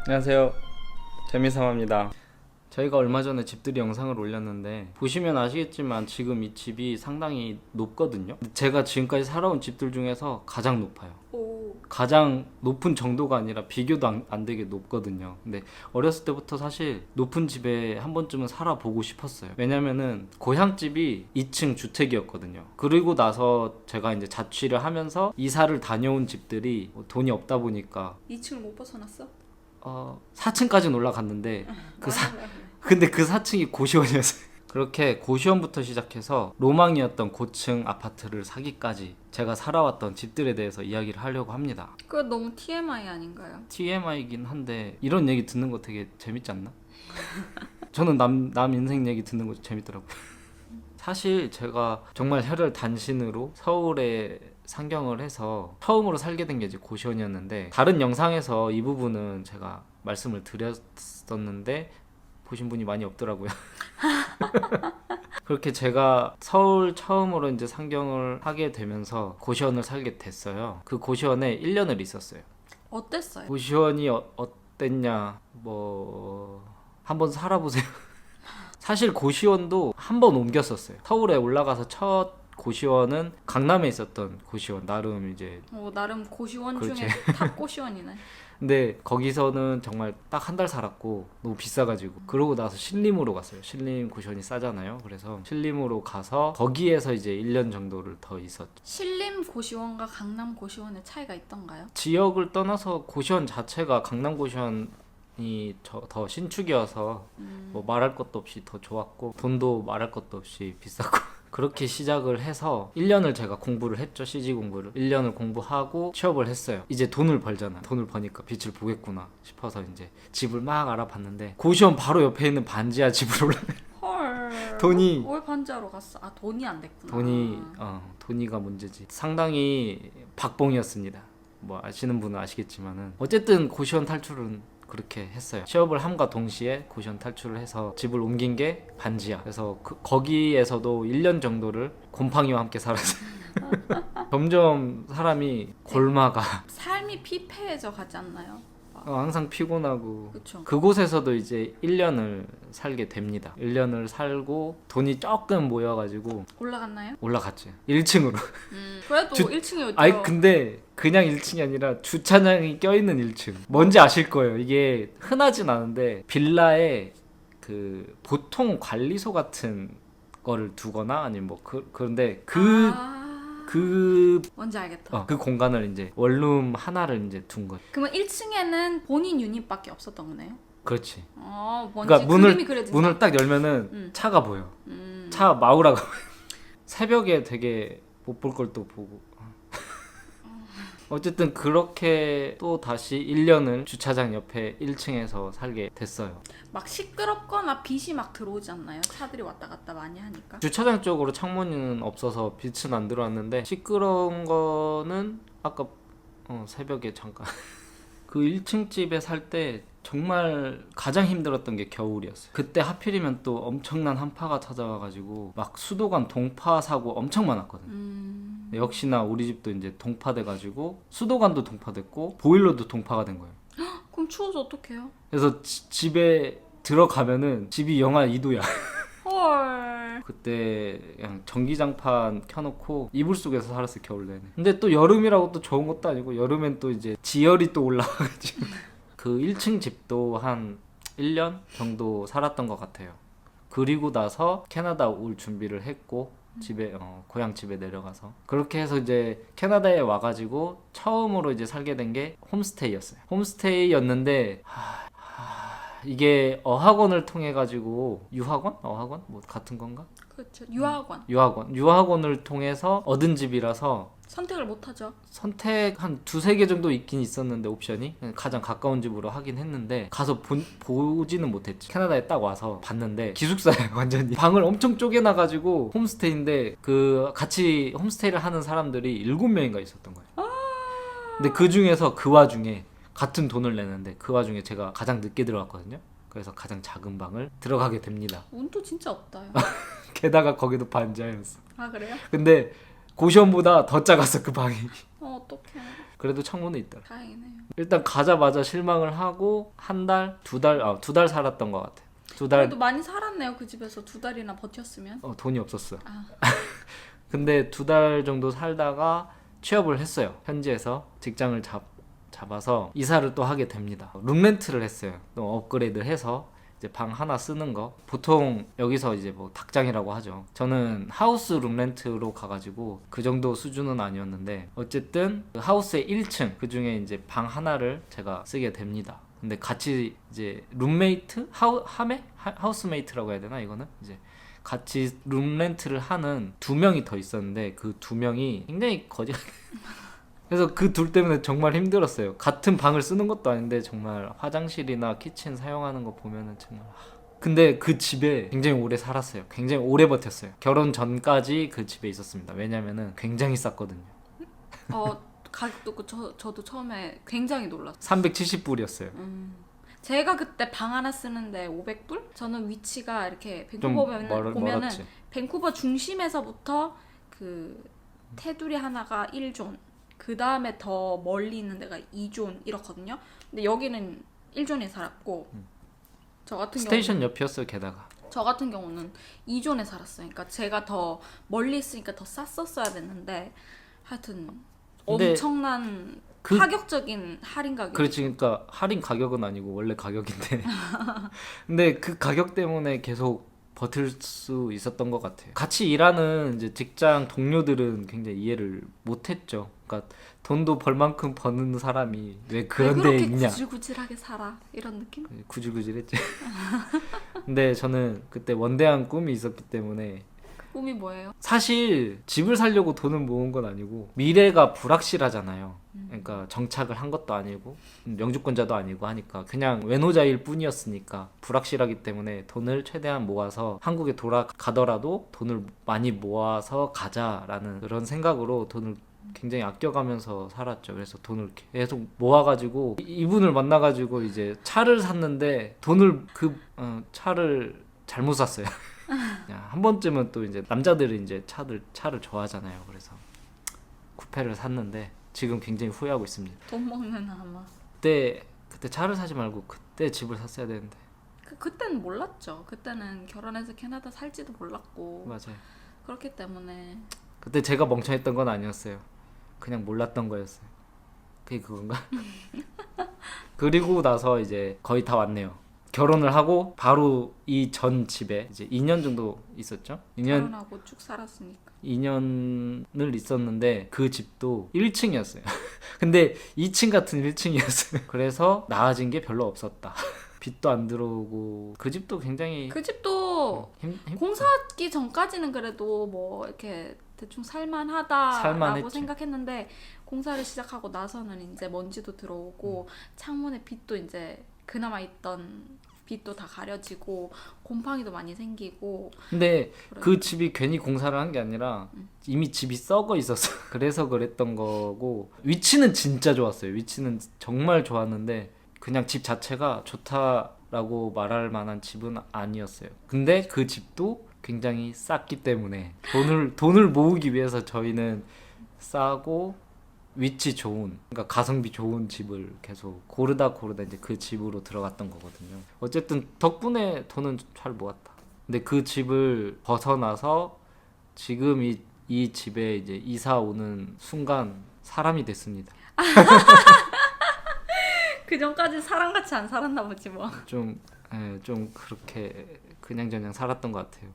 안녕하세요. 재미삼아입니다. 저희가 얼마 전에 집들이 영상을 올렸는데 보시면 아시겠지만 지금 이 집이 상당히 높거든요. 제가 지금까지 살아온 집들 중에서 가장 높아요. 오. 가장 높은 정도가 아니라 비교도 안 되게 높거든요. 근데 어렸을 때부터 사실 높은 집에 한 번쯤은 살아보고 싶었어요. 왜냐면은 고향집이 2층 주택이었거든요. 그리고 나서 제가 이제 자취를 하면서 이사를 다녀온 집들이 돈이 없다 보니까 2층을 못 벗어났어? 4층까지는 올라갔는데 근데 그 4층이 고시원이었어요. 그렇게 고시원부터 시작해서 로망이었던 고층 아파트를 사기까지 제가 살아왔던 집들에 대해서 이야기를 하려고 합니다. 그거 너무 TMI 아닌가요? TMI이긴 한데 이런 얘기 듣는 거 되게 재밌지 않나? 저는 남 인생 얘기 듣는 거 재밌더라고요. 사실 제가 정말 혈혈 단신으로 서울에 상경을 해서 처음으로 살게 된 게 이제 고시원이었는데, 다른 영상에서 이 부분은 제가 말씀을 드렸었는데 보신 분이 많이 없더라고요. 그렇게 제가 서울 처음으로 이제 상경을 하게 되면서 고시원을 살게 됐어요. 그 고시원에 1년을 있었어요. 어땠어요? 고시원이 어땠냐, 한번 살아보세요. 사실 고시원도 한 번 옮겼었어요. 서울에 올라가서 첫 고시원은 강남에 있었던 고시원, 나름 이제 나름 고시원 그렇지. 중에 탑 고시원이네. 근데 거기서는 정말 딱 한 달 살았고 너무 비싸가지고, 그러고 나서 신림으로 갔어요. 신림 고시원이 싸잖아요. 그래서 신림으로 가서 거기에서 이제 1년 정도를 더 있었죠. 신림 고시원과 강남 고시원의 차이가 있던가요? 지역을 떠나서 고시원 자체가 강남 고시원이 더 신축이어서 뭐 말할 것도 없이 더 좋았고, 돈도 말할 것도 없이 비쌌고 그렇게 시작을 해서 1년을 제가 공부를 했죠. CG 공부를 1년을 공부하고 취업을 했어요. 이제 돈을 벌잖아. 돈을 버니까 빛을 보겠구나 싶어서 이제 집을 막 알아봤는데, 고시원 바로 옆에 있는 반지하 집으로 헐. 돈이- 왜 반지하러 갔어? 돈이 안 됐구나. 돈이가 문제지. 상당히 박봉이었습니다. 뭐 아시는 분은 아시겠지만은 어쨌든 고시원 탈출은 그렇게 했어요. 취업을 함과 동시에 고시원 탈출을 해서 집을 옮긴 게 반지하. 그래서 거기에서도 1년 정도를 곰팡이와 함께 살았어요. 점점 사람이 골마가 삶이 피폐해져 가지 않나요? 항상 피곤하고, 그쵸. 그곳에서도 이제 1년을 살게 됩니다. 1년을 살고 돈이 조금 모여가지고 올라갔나요? 올라갔죠. 1층으로. 그래도 주- 1층이었죠. 아니 근데 그냥 1층이 아니라 주차장이 껴있는 1층. 뭔지 아실 거예요. 이게 흔하진 않은데 빌라에 그 보통 관리소 같은 거를 두거나 아니면 뭐 그런데 뭔지 알겠다. 그 공간을 이제 원룸 하나를 이제 둔 거예요. 그러면 1층에는 본인 유닛밖에 없었던 거네요? 그렇지. 뭔지 그러니까 그림이 그려진다. 문을 딱 열면은 차가 보여. 음. 차 마우라가 보여. 새벽에 되게 못 볼 걸 또 보고. 어쨌든 그렇게 또 다시 1년을 주차장 옆에 1층에서 살게 됐어요. 막 시끄럽거나 빛이 막 들어오지 않나요? 차들이 왔다 갔다 많이 하니까. 주차장 쪽으로 창문은 없어서 빛은 안 들어왔는데, 시끄러운 거는 아까 새벽에 잠깐 그 1층 집에 살 때 정말 가장 힘들었던 게 겨울이었어요. 그때 하필이면 또 엄청난 한파가 찾아와가지고 막 수도관 동파 사고 엄청 많았거든요. 역시나 우리 집도 이제 동파돼가지고 수도관도 동파됐고 보일러도 동파가 된 거예요. 그럼 추워서 어떡해요? 그래서 집에 들어가면은 집이 영하 2도야. 헐. 그때 그냥 전기장판 켜놓고 이불 속에서 살았어요, 겨울 내내. 근데 또 여름이라고 또 좋은 것도 아니고, 여름엔 또 이제 지열이 또 올라와가지고 그 1층 집도 한 1년 정도 살았던 것 같아요. 그리고 나서 캐나다 올 준비를 했고, 집에 고향 집에 내려가서 그렇게 해서 이제 캐나다에 와가지고 처음으로 이제 살게 된 게 홈스테이였어요. 홈스테이였는데 이게 어학원을 통해 가지고, 유학원? 어학원? 뭐 같은 건가? 그렇죠. 유학원. 유학원을 통해서 얻은 집이라서 선택을 못 하죠. 선택 한 두세 개 정도 있긴 있었는데, 옵션이 가장 가까운 집으로 하긴 했는데 가서 보지는 못했지. 캐나다에 딱 와서 봤는데 기숙사예요. 완전히 방을 엄청 쪼개놔가지고 홈스테이인데, 그 같이 홈스테이를 하는 사람들이 7명인가 있었던 거예요. 근데 그 중에서 그 와중에 같은 돈을 내는데 그 와중에 제가 가장 늦게 들어갔거든요. 그래서 가장 작은 방을 들어가게 됩니다. 운도 진짜 없다. 게다가 거기도 반지하였어. 아 그래요? 근데 고시원보다 더 작았어, 그 방이. 어떡해. 그래도 창문은 있더라. 다행이네요. 일단 가자마자 실망을 하고 한 달, 두 달 살았던 것 같아. 두 달. 그래도 많이 살았네요. 그 집에서 2달이나 버텼으면. 돈이 없었어. 아. 근데 2달 정도 살다가 취업을 했어요. 현지에서 직장을 잡아서 이사를 또 하게 됩니다. 룸렌트를 했어요. 또 업그레이드를 해서 이제 방 하나 쓰는 거. 보통 여기서 이제 뭐 닭장이라고 하죠. 저는 하우스 룸렌트로 가가지고 그 정도 수준은 아니었는데 어쨌든 그 하우스의 1층 그 중에 이제 방 하나를 제가 쓰게 됩니다. 근데 같이 이제 룸메이트 하우스메이트라고 해야 되나 이거는 이제 같이 룸렌트를 하는 2명이 더 있었는데 그 2명이 굉장히 거지같게 그래서 그 둘 때문에 정말 힘들었어요. 같은 방을 쓰는 것도 아닌데 정말 화장실이나 키친 사용하는 거 보면은 정말 근데 그 집에 굉장히 오래 살았어요. 굉장히 오래 버텼어요. 결혼 전까지 그 집에 있었습니다. 왜냐면은 굉장히 쌌거든요. 가격도 저도 처음에 굉장히 놀랐어요. 370불이었어요. 제가 그때 방 하나 쓰는데 500불? 저는 위치가 이렇게 좀 밴쿠버 보면은 멀었지. 밴쿠버 중심에서부터 그 테두리 하나가 1존, 그 다음에 더 멀리 있는 데가 2존 이렇거든요. 근데 여기는 1존에 살았고 저 같은 스테이션 옆이었어요. 게다가 저 같은 경우는 2존에 살았어요. 그러니까 제가 더 멀리 있으니까 더 쌌었어야 됐는데 하여튼 근데 엄청난 그- 파격적인 할인 가격. 그렇지. 그러니까 할인 가격은 아니고 원래 가격인데 근데 그 가격 때문에 계속 버틸 수 있었던 것 같아요. 같이 일하는 이제 직장 동료들은 굉장히 이해를 못했죠. 그러니까 돈도 벌 만큼 버는 사람이 왜 그런 데에 그렇게 있냐. 구질구질하게 살아 이런 느낌? 구질구질했지. 근데 저는 그때 원대한 꿈이 있었기 때문에 꿈이 뭐예요? 사실 집을 사려고 돈을 모은 건 아니고 미래가 불확실하잖아요. 그러니까 정착을 한 것도 아니고 영주권자도 아니고 하니까 그냥 외노자일 뿐이었으니까 불확실하기 때문에 돈을 최대한 모아서 한국에 돌아가더라도 돈을 많이 모아서 가자라는 그런 생각으로 돈을 굉장히 아껴가면서 살았죠. 그래서 돈을 계속 모아가지고 이분을 만나가지고 이제 차를 샀는데 돈을 차를 잘못 샀어요. 한 번쯤은 또 이제 남자들이 이제 차를 좋아하잖아요. 그래서 쿠페를 샀는데 지금 굉장히 후회하고 있습니다. 돈 먹는 아마. 그때 차를 사지 말고 그때 집을 샀어야 되는데. 그때는 몰랐죠. 그때는 결혼해서 캐나다 살지도 몰랐고. 맞아요. 그렇기 때문에 그때 제가 멍청했던 건 아니었어요. 그냥 몰랐던 거였어요. 그게 그건가? 그리고 나서 이제 거의 다 왔네요. 결혼을 하고 바로 이 전 집에 이제 2년 정도 있었죠. 결혼하고 쭉 살았으니까. 2년을 있었는데 그 집도 1층이었어요. 근데 2층 같은 1층이었어요. 그래서 나아진 게 별로 없었다. 빚도 안 들어오고 그 집도 굉장히 그 집도 힘 공사하기 전까지는 그래도 뭐 이렇게 대충 살만하다라고 살만했지. 생각했는데 공사를 시작하고 나서는 이제 먼지도 들어오고 창문에 빛도 이제 그나마 있던 빛도 다 가려지고 곰팡이도 많이 생기고. 근데 그래. 그 집이 괜히 공사를 한 게 아니라 이미 집이 썩어 있었어. 그래서 그랬던 거고 위치는 진짜 좋았어요. 위치는 정말 좋았는데 그냥 집 자체가 좋다라고 말할 만한 집은 아니었어요. 근데 그 집도 굉장히 쌌기 때문에 돈을 모으기 위해서 저희는 싸고 위치 좋은, 그러니까 가성비 좋은 집을 계속 고르다 이제 그 집으로 들어갔던 거거든요. 어쨌든 덕분에 돈은 잘 모았다. 근데 그 집을 벗어나서 지금 이 집에 이제 이사 오는 순간 사람이 됐습니다. 그 전까지 사람같이 안 살았나 보지 뭐. 좀 그렇게 그냥저냥 살았던 것 같아요.